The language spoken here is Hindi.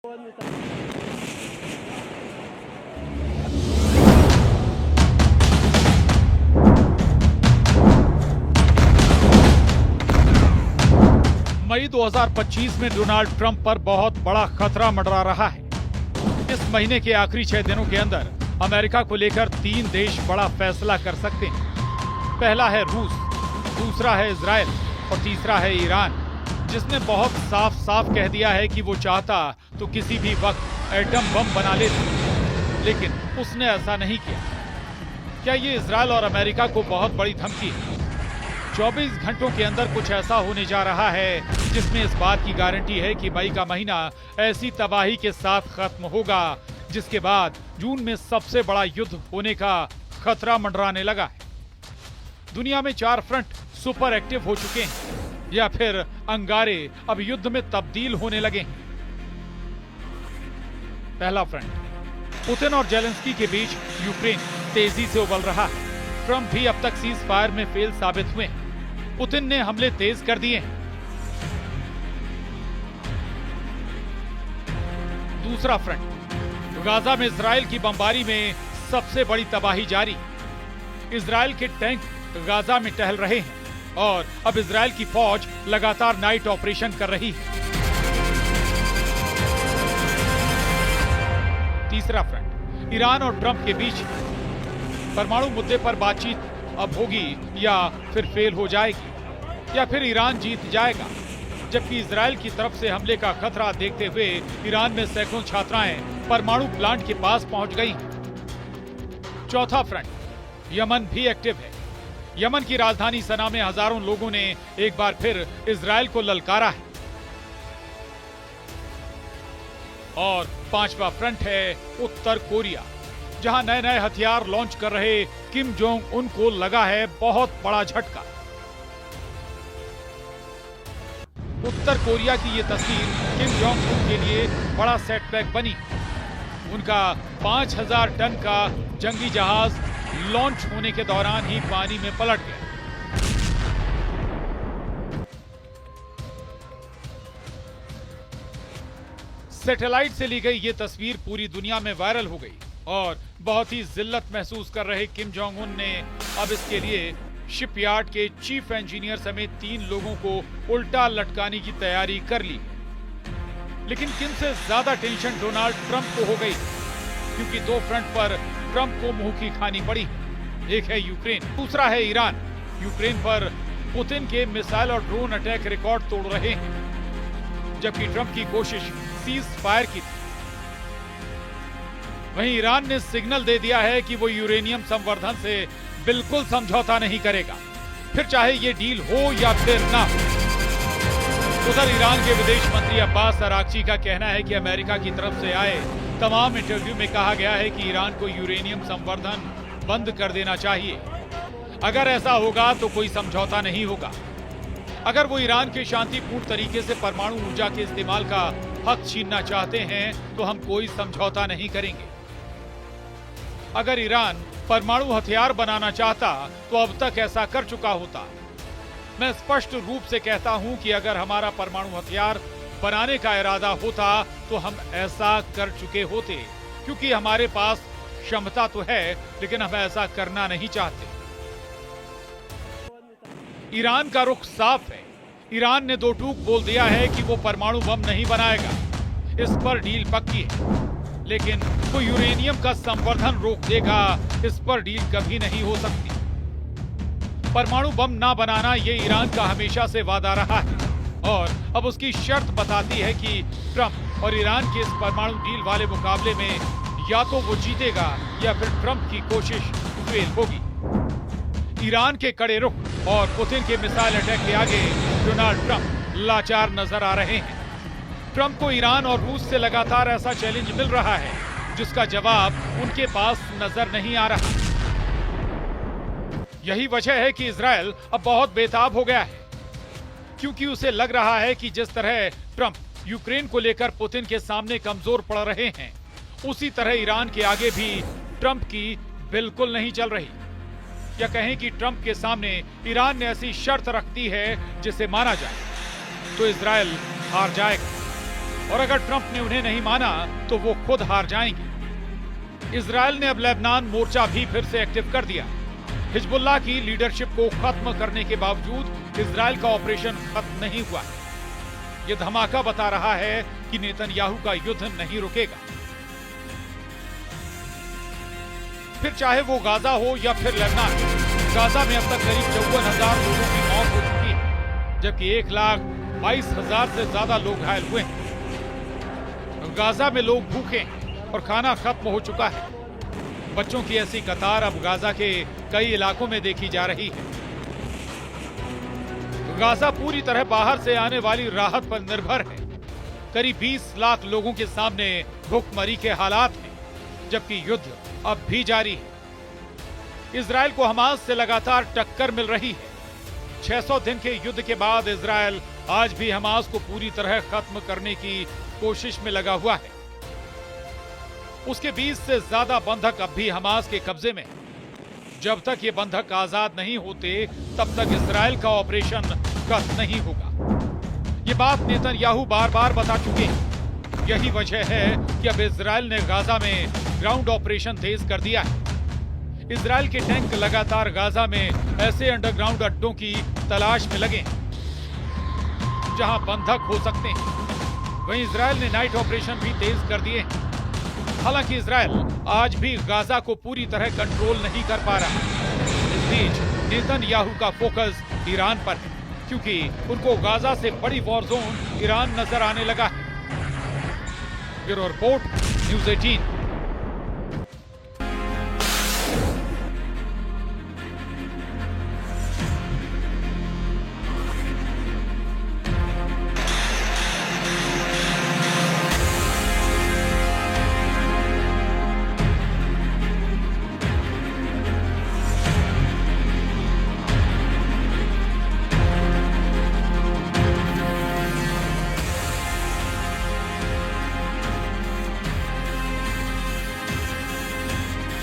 मई 2025 में डोनाल्ड ट्रंप पर बहुत बड़ा खतरा मंडरा रहा है। इस महीने के आखिरी 6 दिनों के अंदर अमेरिका को लेकर 3 देश बड़ा फैसला कर सकते हैं। पहला है रूस, दूसरा है इजराइल और तीसरा है ईरान, जिसने बहुत साफ साफ कह दिया है कि वो चाहता तो किसी भी वक्त एटम बम बना लेता, लेकिन उसने ऐसा नहीं किया। क्या ये इजराइल और अमेरिका को बहुत बड़ी धमकी है? 24 घंटों के अंदर कुछ ऐसा होने जा रहा है जिसमें इस बात की गारंटी है कि मई का महीना ऐसी तबाही के साथ खत्म होगा जिसके बाद जून में सबसे बड़ा युद्ध होने का खतरा मंडराने लगा है। दुनिया में 4 फ्रंट सुपर एक्टिव हो चुके हैं या फिर अंगारे अब युद्ध में तब्दील होने लगे हैं। पहला फ्रंट, पुतिन और जेलेंस्की के बीच यूक्रेन तेजी से उबल रहा है। ट्रंप भी अब तक सीज फायर में फेल साबित हुए हैं। पुतिन ने हमले तेज कर दिए हैं। दूसरा फ्रंट, गाजा में इजराइल की बमबारी में सबसे बड़ी तबाही जारी। इजराइल के टैंक गाजा में टहल रहे हैं और अब इजराइल की फौज लगातार नाइट ऑपरेशन कर रही है। तीसरा फ्रंट, ईरान और ट्रंप के बीच परमाणु मुद्दे पर बातचीत अब होगी या फिर फेल हो जाएगी, या फिर ईरान जीत जाएगा। जबकि इजराइल की तरफ से हमले का खतरा देखते हुए ईरान में सैकड़ों छात्राएं परमाणु प्लांट के पास पहुंच गई हैं। चौथा फ्रंट, यमन भी एक्टिव है। यमन की राजधानी सना में हजारों लोगों ने एक बार फिर इजराइल को ललकारा है। और पांचवा फ्रंट है उत्तर कोरिया, जहां नए नए हथियार लॉन्च कर रहे किम जोंग उन को लगा है बहुत बड़ा झटका। उत्तर कोरिया की ये तस्वीर किम जोंग उन के लिए बड़ा सेटबैक बनी। उनका 5000 टन का जंगी जहाज लॉन्च होने के दौरान ही पानी में पलट गया। सैटेलाइट से ली गई ये तस्वीर पूरी दुनिया में वायरल हो गई और बहुत ही जिल्लत महसूस कर रहे किम जोंग उन ने अब इसके लिए शिपयार्ड के चीफ इंजीनियर समेत 3 लोगों को उल्टा लटकाने की तैयारी कर ली। लेकिन किम से ज्यादा टेंशन डोनाल्ड ट्रंप को हो गई, क्योंकि 2 फ्रंट पर ट्रंप को मुंह की खानी पड़ी। एक है यूक्रेन, दूसरा है ईरान। यूक्रेन पर पुतिन के मिसाइल और ड्रोन अटैक रिकॉर्ड तोड़ रहे हैं, जबकि ट्रंप की कोशिश सीज फायर की थी। वहीं ईरान ने सिग्नल दे दिया है कि वो यूरेनियम संवर्धन से बिल्कुल समझौता नहीं करेगा, फिर चाहे ये डील हो या फिर ना हो। उधर ईरान के विदेश मंत्री अब्बास अरागची का कहना है कि अमेरिका की तरफ से आए तमाम इंटरव्यू में कहा गया है कि ईरान को यूरेनियम संवर्धन बंद कर देना चाहिए। अगर ऐसा होगा तो कोई समझौता नहीं होगा। अगर वो ईरान के शांतिपूर्ण तरीके से परमाणु ऊर्जा के इस्तेमाल का हक छीनना चाहते हैं तो हम कोई समझौता नहीं करेंगे। अगर ईरान परमाणु हथियार बनाना चाहता तो अब तक ऐसा कर चुका होता। मैं स्पष्ट रूप से कहता हूं कि अगर हमारा परमाणु हथियार बनाने का इरादा होता तो हम ऐसा कर चुके होते, क्योंकि हमारे पास क्षमता तो है, लेकिन हम ऐसा करना नहीं चाहते। ईरान का रुख साफ है। ईरान ने 2 टूक बोल दिया है कि वो परमाणु बम नहीं बनाएगा। इस पर डील पक्की है, लेकिन वो यूरेनियम का संवर्धन रोक देगा, इस पर डील कभी नहीं हो सकती। परमाणु बम ना बनाना ये ईरान का हमेशा से वादा रहा है और अब उसकी शर्त बताती है कि ट्रंप और ईरान के इस परमाणु डील वाले मुकाबले में या तो वो जीतेगा या फिर ट्रंप की कोशिश फेल होगी। ईरान के कड़े रुख और पुतिन के मिसाइल अटैक के आगे डोनाल्ड ट्रंप लाचार नजर आ रहे हैं। ट्रंप को ईरान और रूस से लगातार ऐसा चैलेंज मिल रहा है जिसका जवाब उनके पास नजर नहीं आ रहा। यही वजह है कि इजराइल अब बहुत बेताब हो गया है, क्योंकि उसे लग रहा है कि जिस तरह ट्रंप यूक्रेन को लेकर पुतिन के सामने कमजोर पड़ रहे हैं, उसी तरह ईरान के आगे भी ट्रंप की बिल्कुल नहीं चल रही। या कहें कि ट्रंप के सामने ईरान ने ऐसी शर्त रख दी है जिसे माना जाए तो इजराइल हार जाएगा और अगर ट्रंप ने उन्हें नहीं माना तो वो खुद हार जाएंगे। इजराइल ने अब लेबनान मोर्चा भी फिर से एक्टिव कर दिया। हिजबुल्लाह की लीडरशिप को खत्म करने के बावजूद इजराइल का ऑपरेशन खत्म नहीं हुआ। ये धमाका बता रहा है कि नेतन्याहू का युद्ध नहीं रुकेगा। फिर चाहे वो गाजा हो या फिर लेबनान, गाजा में अब तक करीब 54,000 लोगों की मौत हो चुकी है, जबकि 1,22,000 से ज्यादा लोग घायल हुए हैं। गाजा में लोग भूखे हैं और खाना खत्म हो चुका है। बच्चों की ऐसी कतार अब गाजा के कई इलाकों में देखी जा रही है। गाजा पूरी तरह बाहर से आने वाली राहत पर निर्भर है। करीब 20 लाख लोगों के सामने भूखमरी के हालात हैं, जबकि युद्ध अब भी जारी है। इजराइल को हमास से लगातार टक्कर मिल रही है। 600 दिन के युद्ध के बाद इजराइल आज भी हमास को पूरी तरह खत्म करने की कोशिश में लगा हुआ है। उसके 20 से ज्यादा बंधक अब भी हमास के कब्जे में। जब तक ये बंधक आजाद नहीं होते तब तक इजराइल का ऑपरेशन खत्म नहीं होगा। ये बात नेतन्याहू बार बार बता चुके हैं। यही वजह है कि अब इजराइल ने गाजा में ग्राउंड ऑपरेशन तेज कर दिया है। इजराइल के टैंक लगातार गाजा में ऐसे अंडरग्राउंड अड्डों की तलाश में लगे जहां बंधक हो सकते हैं। वहीं इजराइल ने नाइट ऑपरेशन भी तेज कर दिए हैं। हालांकि इजराइल आज भी गाजा को पूरी तरह कंट्रोल नहीं कर पा रहा। इस बीच नेतन्याहू का फोकस ईरान पर है, क्योंकि उनको गाजा से बड़ी वॉर जोन ईरान नजर आने लगा है। Bureau report, news 18।